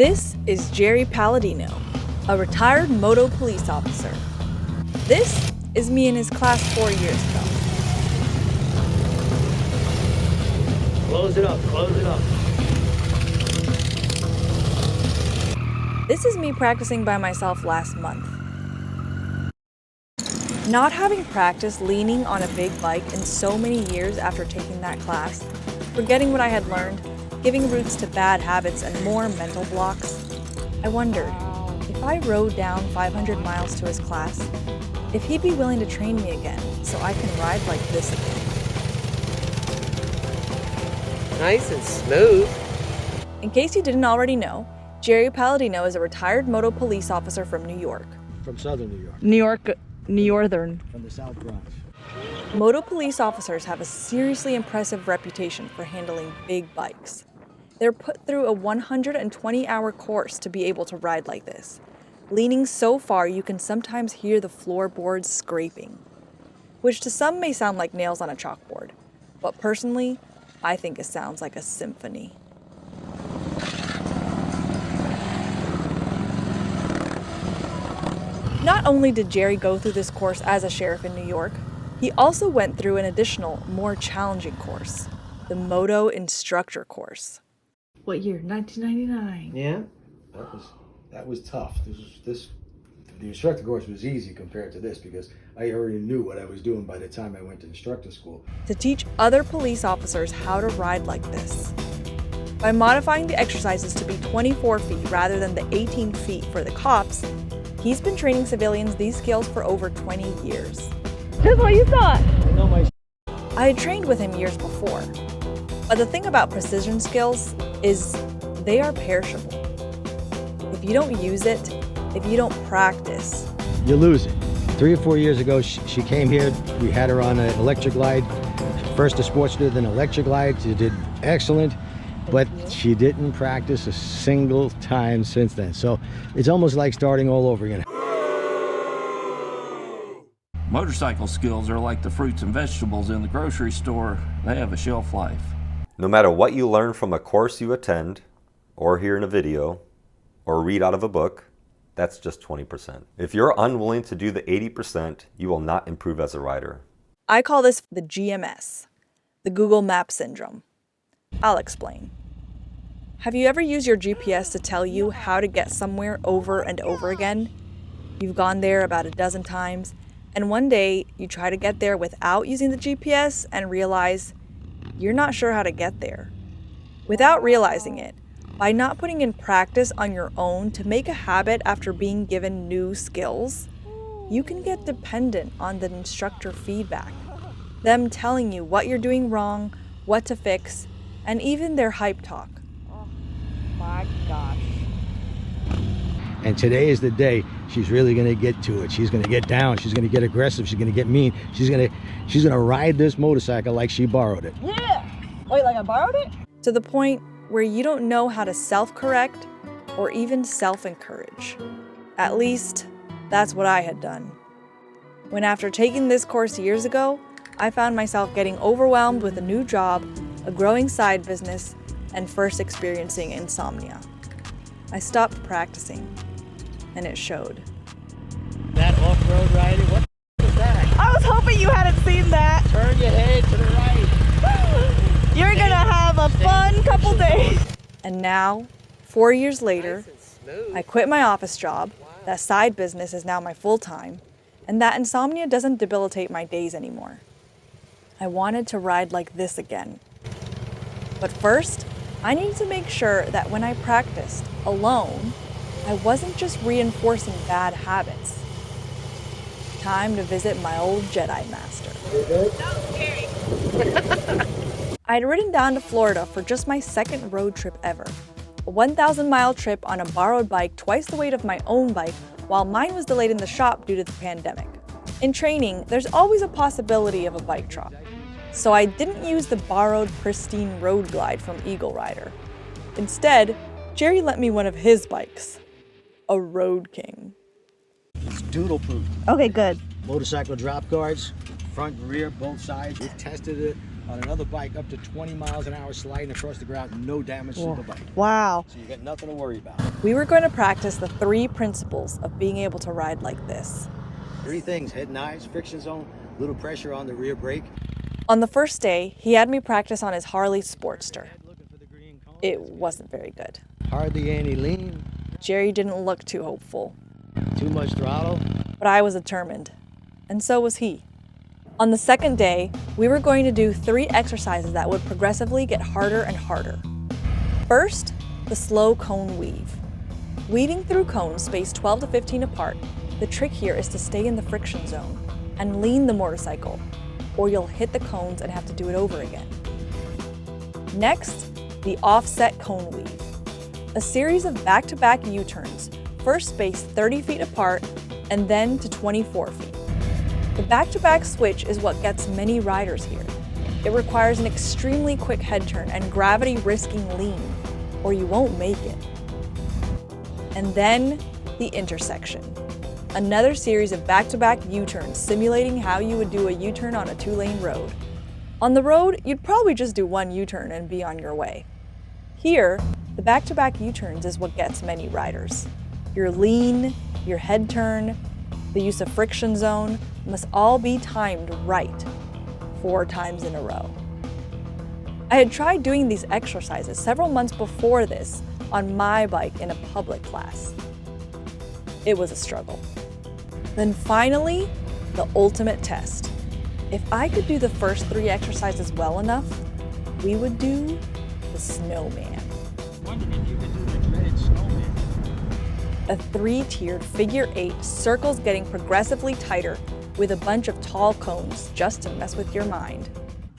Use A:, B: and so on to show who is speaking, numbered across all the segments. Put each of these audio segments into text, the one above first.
A: This is Jerry Palladino, a retired moto police officer. This is me in his class 4 years ago.
B: Close it up, close it up.
A: This is me practicing by myself last month. Not having practiced leaning on a big bike in so many years after taking that class, forgetting what I had learned, giving roots to bad habits and more mental blocks, I wondered, if I rode down 500 miles to his class, if he'd be willing to train me again so I can ride like this again.
C: Nice and smooth.
A: In case you didn't already know, Jerry Palladino is a retired moto police officer from New York.
D: From southern New York.
A: Northern.
D: From the South Bronx.
A: Moto police officers have a seriously impressive reputation for handling big bikes. They're put through a 120-hour course to be able to ride like this, leaning so far you can sometimes hear the floorboards scraping, which to some may sound like nails on a chalkboard, but personally, I think it sounds like a symphony. Not only did Jerry go through this course as a sheriff in New York, he also went through an additional, more challenging course, the Moto Instructor course. What year? 1999.
C: Yeah.
D: That was tough. The instructor course was easy compared to this because I already knew what I was doing by the time I went to instructor school.
A: To teach other police officers how to ride like this. By modifying the exercises to be 24 feet rather than the 18 feet for the cops, he's been training civilians these skills for over 20 years. Just what you thought.
D: I know my
A: I had trained with him years before, but the thing about precision skills is they are perishable. If you don't use it, if you don't practice,
D: You lose it. 3 or 4 years ago, she came here. We had her on an electric glide. First a Sportster, then electric glide. She did excellent, but she didn't practice a single time since then. So it's almost like starting all over again.
E: Motorcycle skills are like the fruits and vegetables in the grocery store. They have a shelf life.
F: No matter what you learn from a course you attend, or hear in a video, or read out of a book, that's just 20%. If you're unwilling to do the 80%, you will not improve as a rider.
A: I call this the GMS, the Google Maps Syndrome. I'll explain. Have you ever used your GPS to tell you how to get somewhere over and over again? You've gone there about a dozen times, and one day you try to get there without using the GPS and realize you're not sure how to get there. Without realizing it, by not putting in practice on your own to make a habit after being given new skills, you can get dependent on the instructor feedback, them telling you what you're doing wrong, what to fix, and even their hype talk. Oh my gosh.
D: And today is the day she's really going to get to it. She's going to get down. She's going to get aggressive. She's going to get mean. She's going to ride this motorcycle like she borrowed it.
A: Yeah! Wait, like I borrowed it? To the point where you don't know how to self-correct or even self-encourage. At least, that's what I had done. When after taking this course years ago, I found myself getting overwhelmed with a new job, a growing side business, and first experiencing insomnia. I stopped practicing, and it showed.
C: That off-road rider, what was that?
A: I was hoping you hadn't seen that.
C: Turn your head to the right.
A: You're gonna have a fun couple days. And now, 4 years later,
C: Nice and smooth.
A: I quit my office job, that side business is now my full-time, and that insomnia doesn't debilitate my days anymore. I wanted to ride like this again. But first, I needed to make sure that when I practiced alone, I wasn't just reinforcing bad habits. Time to visit my old Jedi master. I'd ridden down to Florida for just my second road trip ever. A 1,000-mile trip on a borrowed bike twice the weight of my own bike while mine was delayed in the shop due to the pandemic. In training, there's always a possibility of a bike drop. So I didn't use the borrowed pristine Road Glide from Eagle Rider. Instead, Jerry lent me one of his bikes, a Road King.
D: It's doodle-proof.
A: Okay, good.
D: Motorcycle drop guards, front and rear, both sides. We've tested it on another bike up to 20 miles an hour sliding across the ground, no damage to the bike.
A: Wow.
D: So you got nothing to worry about.
A: We were going to practice the 3 principles of being able to ride like this.
D: 3 things: head and eyes, friction zone, little pressure on the rear brake.
A: On the first day, he had me practice on his Harley Sportster. It wasn't very good.
D: Hardly any lean,
A: Jerry didn't look too hopeful,
D: too much throttle.
A: but I was determined, and so was he. On the second day, we were going to do 3 exercises that would progressively get harder and harder. First, the slow cone weave. Weaving through cones spaced 12 to 15 apart, the trick here is to stay in the friction zone and lean the motorcycle, or you'll hit the cones and have to do it over again. Next, the offset cone weave. A series of back-to-back U-turns, first spaced 30 feet apart and then to 24 feet. The back-to-back switch is what gets many riders here. It requires an extremely quick head turn and gravity-risking lean, or you won't make it. And then, the intersection. Another series of back-to-back U-turns simulating how you would do a U-turn on a 2-lane road. On the road, you'd probably just do 1 U-turn and be on your way. Here, the back-to-back U-turns is what gets many riders. Your lean, your head turn, the use of friction zone must all be timed right 4 times in a row. I had tried doing these exercises several months before this on my bike in a public class. It was a struggle. Then finally, the ultimate test. If I could do the first 3 exercises well enough, we would do the snowman.
C: Wondering if you could do the dreaded snowman.
A: A 3-tiered figure 8 circles getting progressively tighter with a bunch of tall cones just to mess with your mind.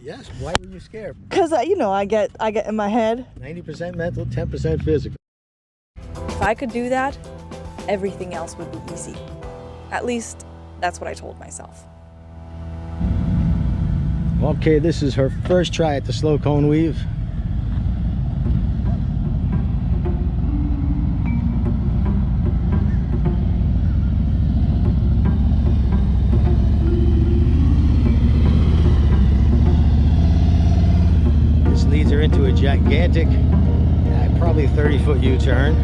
D: Yes, why were you scared?
A: Cause I get in my head.
D: 90% mental, 10% physical.
A: If I could do that, everything else would be easy. At least, that's what I told myself.
D: Okay, this is her first try at the slow cone weave. This leads her into a gigantic, probably 30-foot U-turn.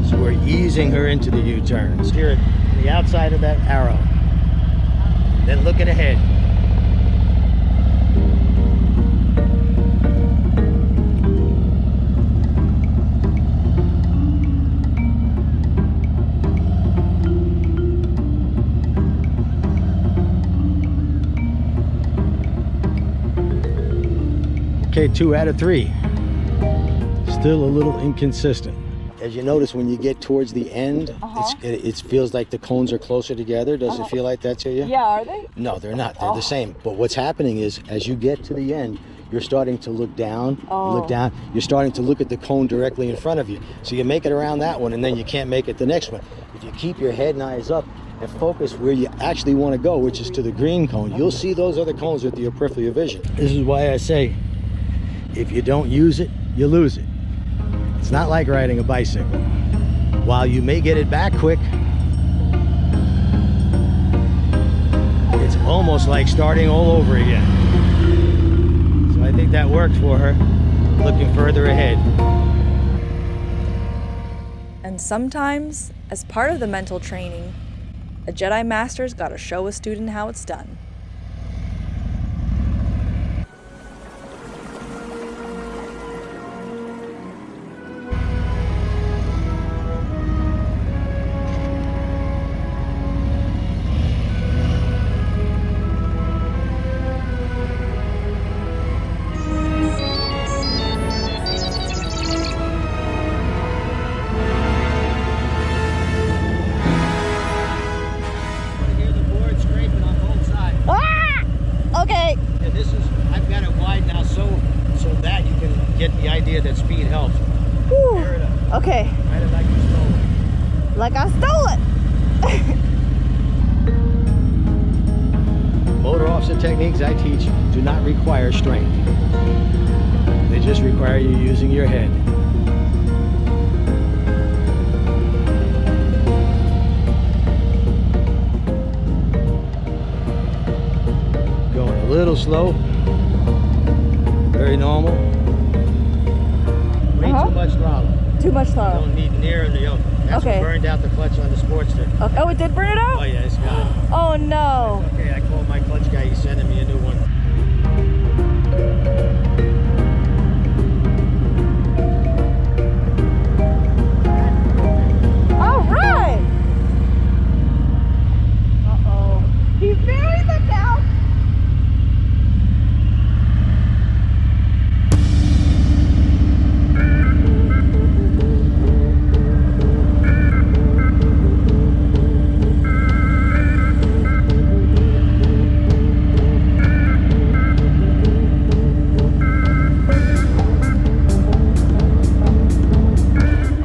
D: So we're easing her into the U-turn. Steer it to the outside of that arrow. Then looking ahead. Okay, 2 out of 3. Still a little inconsistent. As you notice, when you get towards the end, it feels like the cones are closer together. Does it feel like that to you?
A: Yeah, are they?
D: No, they're not. They're the same. But what's happening is, as you get to the end, you're starting to look down, look down. You're starting to look at the cone directly in front of you. So you make it around that one, and then you can't make it the next one. If you keep your head and eyes up and focus where you actually want to go, which is to the green cone, you'll see those other cones with your peripheral vision. This is why I say, if you don't use it, you lose it. It's not like riding a bicycle. While you may get it back quick, it's almost like starting all over again. So I think that worked for her, looking further ahead.
A: And sometimes, as part of the mental training, a Jedi Master's gotta show a student how it's done.
D: That speed helps.
A: Whew.
D: Tear it up.
A: Okay.
D: Ride it like you stole it.
A: Like I stole it.
D: Motor offset techniques I teach do not require strength. They just require you using your head. Going a little slow. Very normal. Way too much throttle.
A: Too much throttle.
D: Don't need near the yoke. That's
A: Okay.
D: what burned out the clutch on the Sportster.
A: Okay. Oh, it did burn it out?
D: Oh yeah, it's got it.
A: Oh no.
D: Okay, I called my clutch guy. He's sending me a new one.
A: All right. Uh-oh. He's buried them now.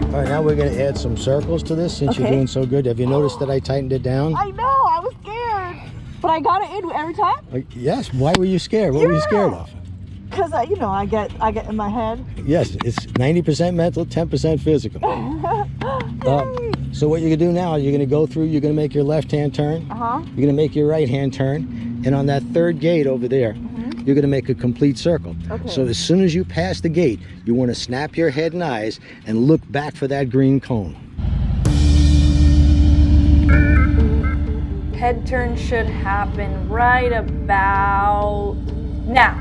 D: All right, now we're going to add some circles to this since you're
A: Okay.
D: doing so good. Have you noticed that I tightened it down?
A: I know, I was scared. But I got it in every time.
D: Yes. Why were you scared? What were you scared of?
A: Because I get in my head.
D: Yes, it's 90% mental, 10% physical. So what you're gonna do now, you're gonna go through, you're gonna make your left-hand turn,
A: Uh-huh.
D: you're gonna make your right-hand turn, and on that third gate over there, you're gonna make a complete circle.
A: Okay.
D: So as soon as you pass the gate, you wanna snap your head and eyes and look back for that green cone.
A: Head turn should happen right about now.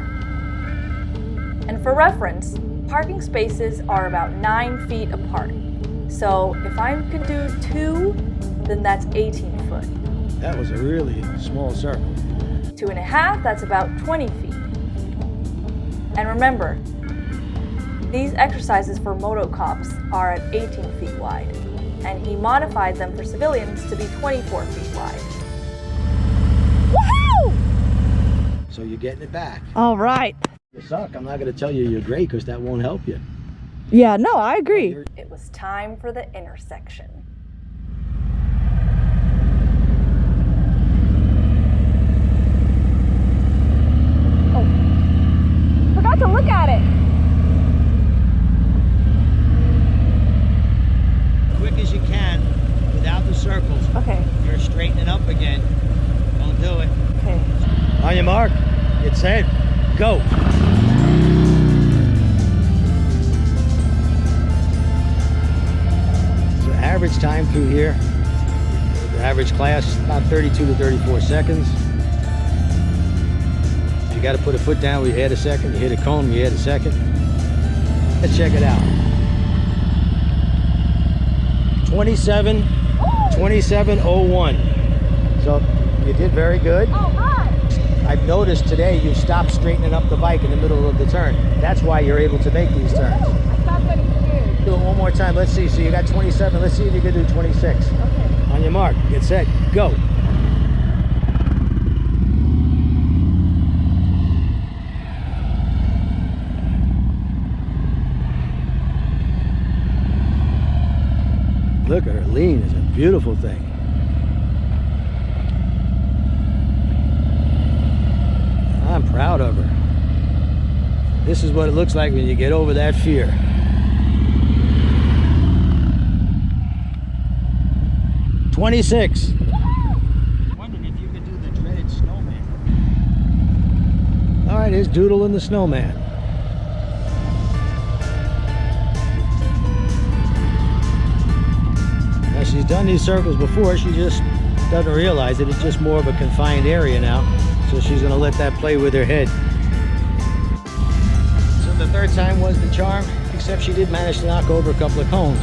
A: And for reference, parking spaces are about 9 feet apart. So if I can do 2, then that's 18 foot.
D: That was a really small circle.
A: 2.5, that's about 20 feet. And remember, these exercises for moto cops are at 18 feet wide, and he modified them for civilians to be 24 feet wide. Woohoo!
D: So you're getting it back.
A: All right.
D: You suck. I'm not gonna tell you you're great because that won't help you.
A: Yeah, no, I agree. It was time for the intersection. Oh, forgot to look at it.
D: Quick as you can, without the circles.
A: Okay,
D: You're straightening up again. Don't do it.
A: okay.
D: On your mark, get set, go. So average time through here, the average class, about 32 to 34 seconds. You got to put a foot down, we add a second. You hit a cone, we add a second. Let's check it out. 27:01. So you did very good.
A: All right.
D: I've noticed today you stopped straightening up the bike in the middle of the turn. That's why you're able to make these turns.
A: I stopped getting scared.
D: Do it one more time. Let's see. So you got 27. Let's see if you can do 26.
A: Okay.
D: On your mark, get set, go. Look at her lean. It's a beautiful thing. I'm proud of her. This is what it looks like when you get over that fear. $26. Wondering if you could do the dreaded snowman. All right, here's Doodle and the Snowman. Now she's done these circles before. She just doesn't realize it. It's just more of a confined area now. So she's gonna let that play with her head. So the third time was the charm, except she did manage to knock over a couple of cones.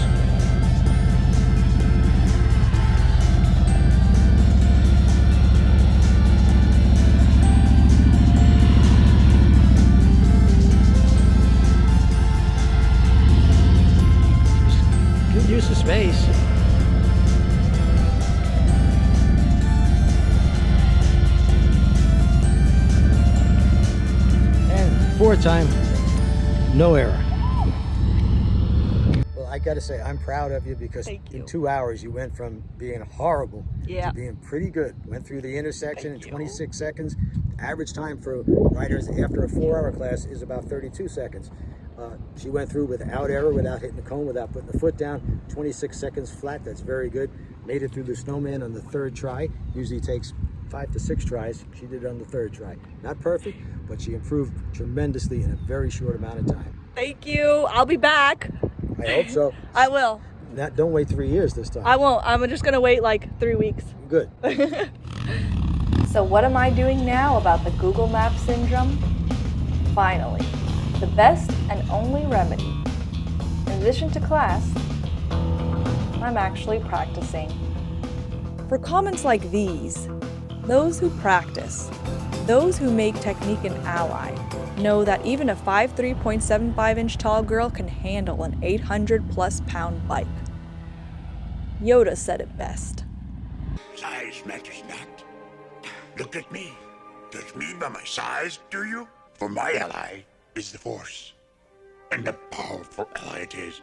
D: Good use of space. Fourth time, no error. Well, I gotta say, I'm proud of you because in 2 hours you went from being horrible to being pretty good. Went through the intersection in 26 seconds. Average time for riders after a 4-hour class is about 32 seconds. She went through without error, without hitting the cone, without putting the foot down. 26 seconds flat, that's very good. Made it through the snowman on the third try. Usually takes 5 to 6 tries. She did it on the 3rd try. Not perfect, but she improved tremendously in a very short amount of time.
A: Thank you. I'll be back.
D: I hope so.
A: I will.
D: Don't wait 3 years this time.
A: I won't. I'm just going to wait like 3 weeks.
D: Good.
A: So what am I doing now about the Google Maps syndrome? Finally, the best and only remedy. In addition to class, I'm actually practicing. For comments like these, those who practice, those who make technique an ally, know that even a 5'3.75" tall girl can handle an 800+ pound bike. Yoda said it best.
G: Size matters not. Look at me. Judge me by my size, do you? For my ally is the Force. And a powerful ally it is.